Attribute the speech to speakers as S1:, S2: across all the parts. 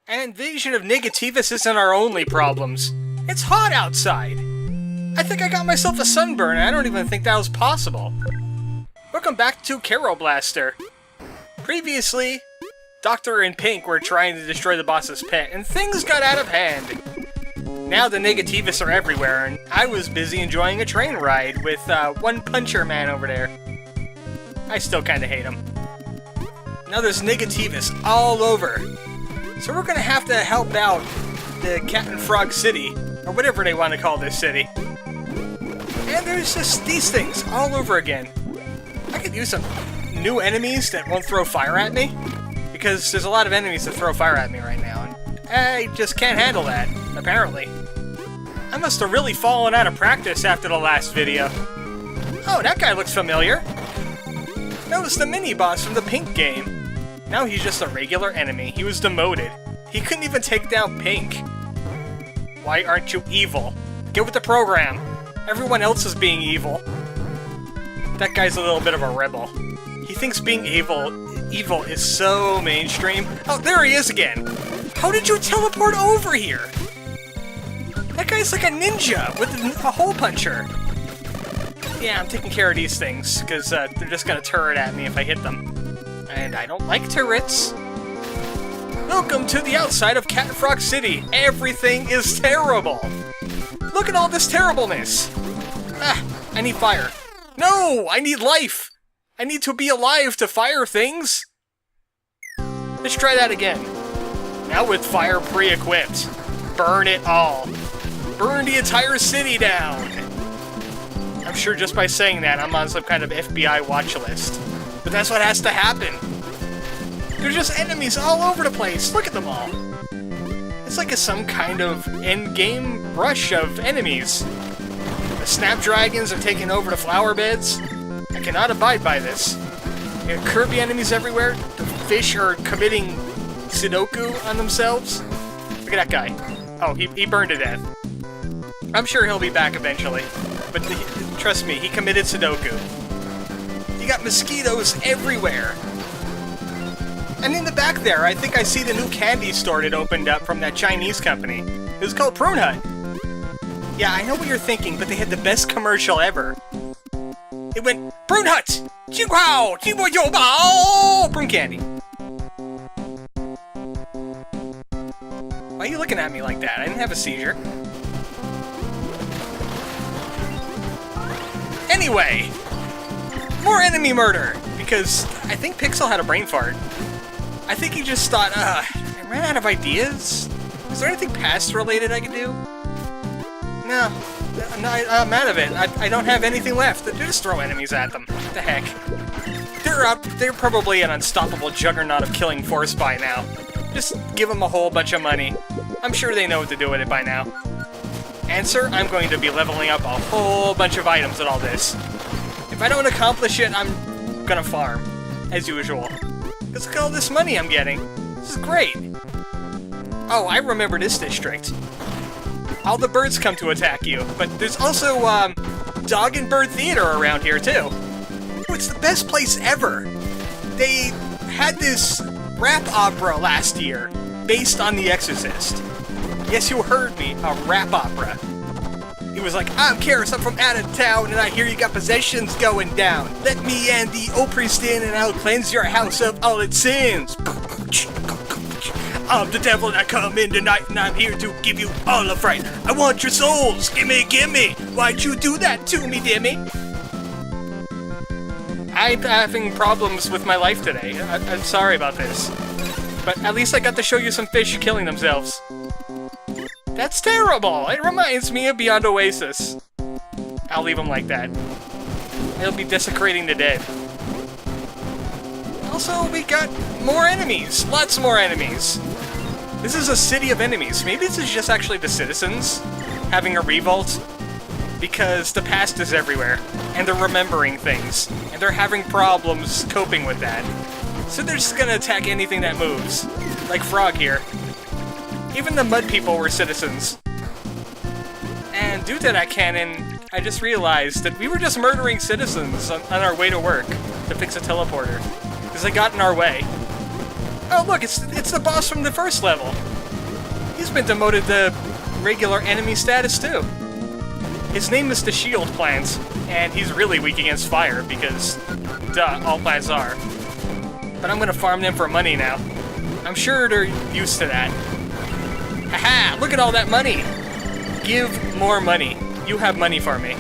S1: An invasion of negativists isn't our only problems. It's hot outside. I think I got myself a sunburn, and I don't even think that was possible. Welcome back to Kero Blaster. Previously, Doctor and Pink were trying to destroy the boss's pet, and things got out of hand. Now the negativists are everywhere, and I was busy enjoying a train ride with One Puncher Man over there. I still kinda hate him. Now there's negativists all over. So we're gonna have to help out the Cat and Frog City, or whatever they want to call this city. And there's just these things all over again. I could use some new enemies that won't throw fire at me, because there's a lot of enemies that throw fire at me right now, and I just can't handle that, apparently. I must have really fallen out of practice after the last video. Oh, that guy looks familiar. That was the mini-boss from the Pink game. Now he's just a regular enemy. He was demoted. He couldn't even take down Pink. Why aren't you evil? Get with the program. Everyone else is being evil. That guy's a little bit of a rebel. He thinks being evil is so mainstream. Oh, there he is again. How did you teleport over here? That guy's like a ninja with a hole puncher. Yeah, I'm taking care of these things, because they're just gonna turret at me if I hit them. And I don't like turrets. Welcome to the outside of Cat and Frog City. Everything is terrible. Look at all this terribleness. Ah, I need fire. No, I need life. I need to be alive to fire things. Let's try that again. Now with fire pre-equipped. Burn it all. Burn the entire city down. I'm sure just by saying that, I'm on some kind of FBI watch list. But that's what has to happen. There's just enemies all over the place. Look at them all. It's like some kind of endgame rush of enemies. The snapdragons are taking over the flower beds. I cannot abide by this. There are Kirby enemies everywhere. The fish are committing Sudoku on themselves. Look at that guy. Oh, he burned to death. I'm sure he'll be back eventually. But trust me, he committed Sudoku. You got mosquitoes everywhere. And in the back there, I think I see the new candy store that opened up from that Chinese company. It was called Prune Hut. Yeah, I know what you're thinking, but they had the best commercial ever. It went, Prune Hut! Jinghao! Jinbo Youbao! Prune candy. Why are you looking at me like that? I didn't have a seizure. Anyway! More enemy murder! Because I think Pixel had a brain fart. I think he just thought, I ran out of ideas? Is there anything past-related I can do? No, I'm out of it. I don't have anything left. Just throw enemies at them. What the heck? They're probably an unstoppable juggernaut of killing force by now. Just give them a whole bunch of money. I'm sure they know what to do with it by now. Answer, I'm going to be leveling up a whole bunch of items with all this. If I don't accomplish it, I'm gonna farm, as usual. Because look at all this money I'm getting. This is great. Oh, I remember this district. All the birds come to attack you, but there's also, dog and bird theater around here, too. It's the best place ever. They had this rap opera last year, based on The Exorcist. Yes, you heard me, a rap opera. He was like, I'm Keros, I'm from out of town, and I hear you got possessions going down. Let me and the old priest in, and I'll cleanse your house of all its sins. I'm the devil that come in tonight, and I'm here to give you all a fright. I want your souls, gimme, gimme. Why'd you do that to me, Dimmy? I'm having problems with my life today. I'm sorry about this. But at least I got to show you some fish killing themselves. That's terrible! It reminds me of Beyond Oasis. I'll leave him like that. He'll be desecrating the dead. Also, we got more enemies! Lots more enemies! This is a city of enemies. Maybe this is just actually the citizens having a revolt. Because the past is everywhere, and they're remembering things, and they're having problems coping with that. So they're just gonna attack anything that moves. Like Frog here. Even the mud people were citizens. And due to that canon, I just realized that we were just murdering citizens on our way to work to fix a teleporter. Because they got in our way. Oh look, it's the boss from the first level. He's been demoted to regular enemy status too. His name is the Shield Plant, and he's really weak against fire because, duh, all plants are. But I'm gonna farm them for money now. I'm sure they're used to that. Haha, look at all that money! Give more money. You have money for me.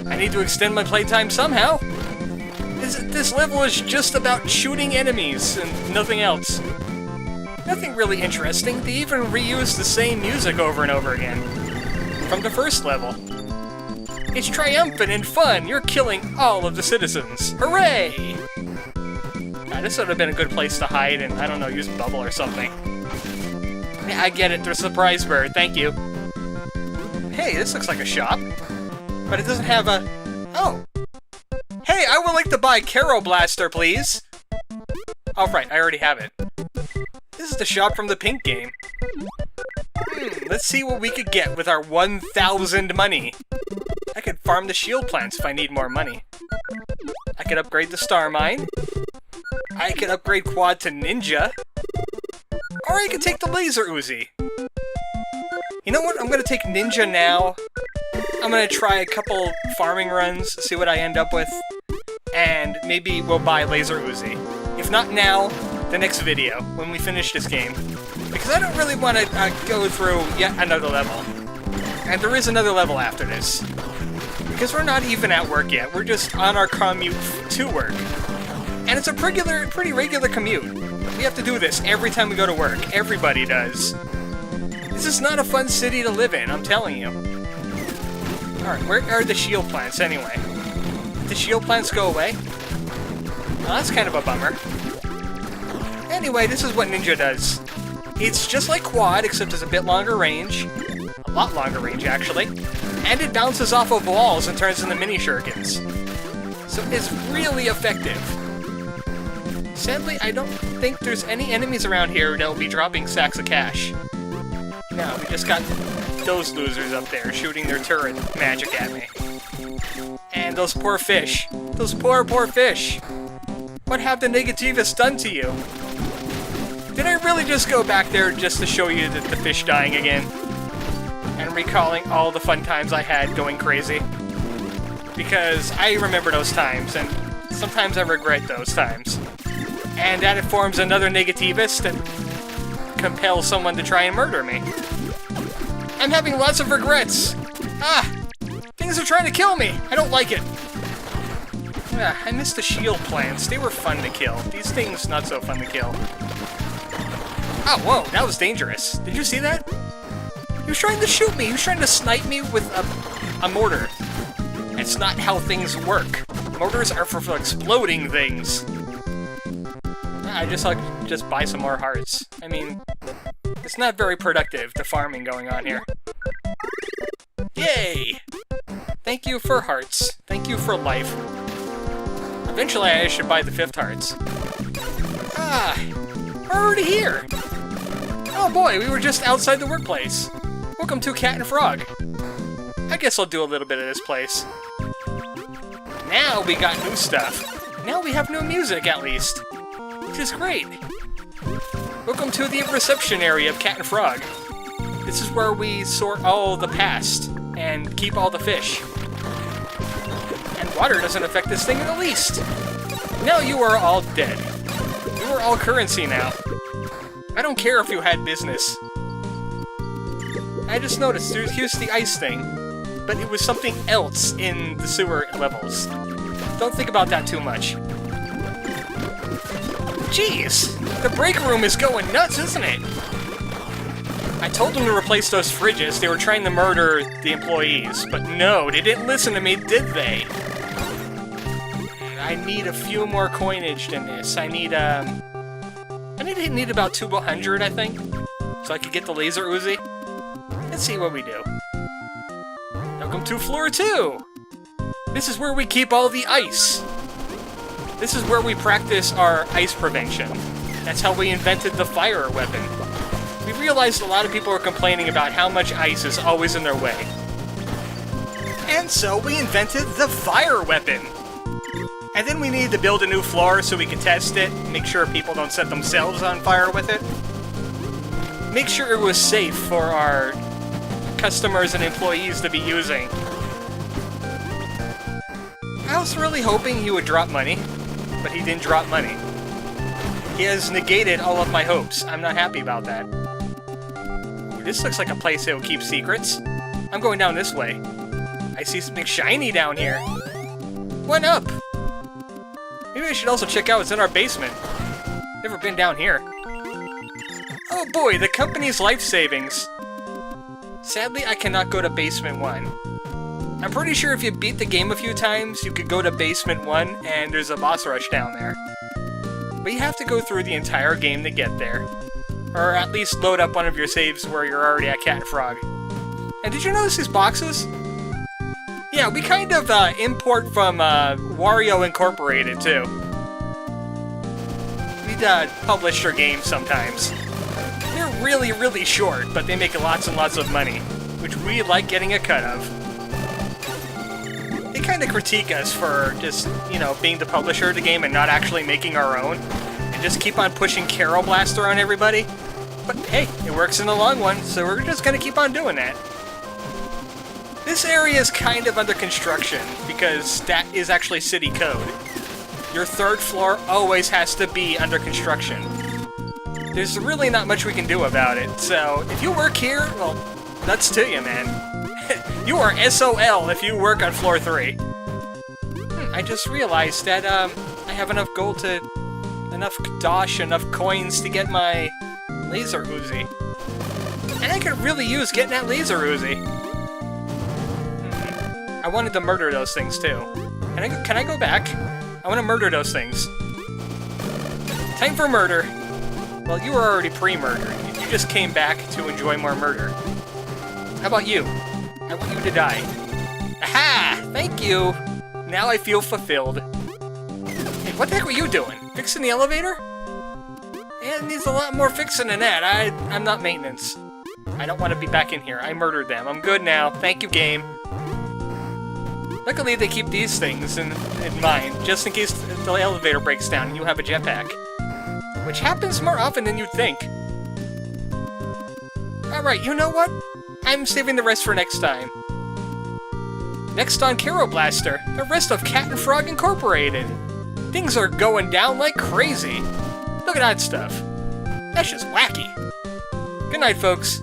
S1: I need to extend my playtime somehow. This level is just about shooting enemies and nothing else. Nothing really interesting. They even reuse the same music over and over again. From the first level. It's triumphant and fun! You're killing all of the citizens! Hooray! God, this would have been a good place to hide and, I don't know, use bubble or something. Yeah, I get it. There's a surprise bird. Thank you. Hey, this looks like a shop. But it doesn't have a... Oh! Hey, I would like to buy Kero Blaster, please! Oh, right, I already have it. This is the shop from the pink game. Let's see what we could get with our 1,000 money. I could farm the shield plants if I need more money. I could upgrade the star mine. I could upgrade quad to ninja. Or I could take the laser Uzi. You know what? I'm gonna take ninja now. I'm gonna try a couple farming runs, see what I end up with. And maybe we'll buy laser Uzi. If not now, the next video, when we finish this game. Because I don't really want to go through yet another level. And there is another level after this. Because we're not even at work yet, we're just on our commute to work. And it's a pretty regular commute. We have to do this every time we go to work. Everybody does. This is not a fun city to live in, I'm telling you. Alright, where are the shield plants anyway? Did the shield plants go away? Well, that's kind of a bummer. Anyway, this is what ninja does. It's just like quad, except it's a bit longer range. A lot longer range, actually. And it bounces off of walls and turns into mini shurikens. So it's really effective. Sadly, I don't think there's any enemies around here that will be dropping sacks of cash. No, we just got those losers up there shooting their turret magic at me. And those poor fish. Those poor fish. What have the negativists done to you? Did I really just go back there just to show you the fish dying again? And recalling all the fun times I had going crazy? Because I remember those times, and sometimes I regret those times. And that it forms another negativist and compels someone to try and murder me. I'm having lots of regrets! Ah! Things are trying to kill me! I don't like it! Ah, I miss the shield plants. They were fun to kill. These things, not so fun to kill. Oh, whoa, that was dangerous. Did you see that? He was trying to shoot me. He was trying to snipe me with a mortar. It's not how things work. Mortars are for exploding things. I just buy some more hearts. I mean, it's not very productive, the farming going on here. Yay! Thank you for hearts. Thank you for life. Eventually I should buy the 5th hearts. Ah! We're already here! Oh boy, we were just outside the workplace. Welcome to Cat and Frog. I guess I'll do a little bit of this place. Now we got new stuff. Now we have new music, at least. Which is great. Welcome to the reception area of Cat and Frog. This is where we sort all the past and keep all the fish. And water doesn't affect this thing in the least. Now you are all dead. You are all currency now. I don't care if you had business. I just noticed, here's the ice thing, but it was something else in the sewer levels. Don't think about that too much. Jeez, the break room is going nuts, isn't it? I told them to replace those fridges. They were trying to murder the employees, but no, they didn't listen to me, did they? I need a few more coinage than this. I need about 200, I think, so I could get the laser Uzi. Let's see what we do. Welcome to floor 2! This is where we keep all the ice. This is where we practice our ice prevention. That's how we invented the fire weapon. We realized a lot of people are complaining about how much ice is always in their way. And so we invented the fire weapon. And then we need to build a new floor so we can test it, make sure people don't set themselves on fire with it. Make sure it was safe for our customers and employees to be using. I was really hoping he would drop money, but he didn't drop money. He has negated all of my hopes. I'm not happy about that. This looks like a place that will keep secrets. I'm going down this way. I see something shiny down here. What up? Maybe I should also check out what's in our basement. Never been down here. Oh boy, the company's life savings. Sadly, I cannot go to Basement 1. I'm pretty sure if you beat the game a few times, you could go to Basement 1 and there's a boss rush down there. But you have to go through the entire game to get there. Or at least load up one of your saves where you're already at Cat and Frog. And did you notice these boxes? Yeah, we kind of import from Wario Incorporated, too. We publish their games sometimes. They're really, really short, but they make lots and lots of money, which we like getting a cut of. They kind of critique us for just, you know, being the publisher of the game and not actually making our own, and just keep on pushing Kero Blaster on everybody. But hey, it works in the long run, so we're just gonna keep on doing that. This area is kind of under construction, because that is actually city code. Your third floor always has to be under construction. There's really not much we can do about it, so if you work here, well, nuts to you, man. You are SOL if you work on floor 3. I just realized that I have enough gold to... enough dosh, enough coins to get my laser Uzi. And I could really use getting that laser Uzi. I wanted to murder those things too. Can I go back? I want to murder those things. Time for murder. Well, you were already pre-murdered. You just came back to enjoy more murder. How about you? I want you to die. Aha! Thank you! Now I feel fulfilled. Hey, what the heck were you doing? Fixing the elevator? Yeah, it needs a lot more fixing than that. I'm not maintenance. I don't want to be back in here. I murdered them. I'm good now. Thank you, game. Luckily, they keep these things in mind, just in case the elevator breaks down and you have a jetpack. Which happens more often than you'd think. Alright, you know what? I'm saving the rest for next time. Next on Kero Blaster, the rest of Cat and Frog Incorporated. Things are going down like crazy. Look at that stuff. That's just wacky. Good night, folks.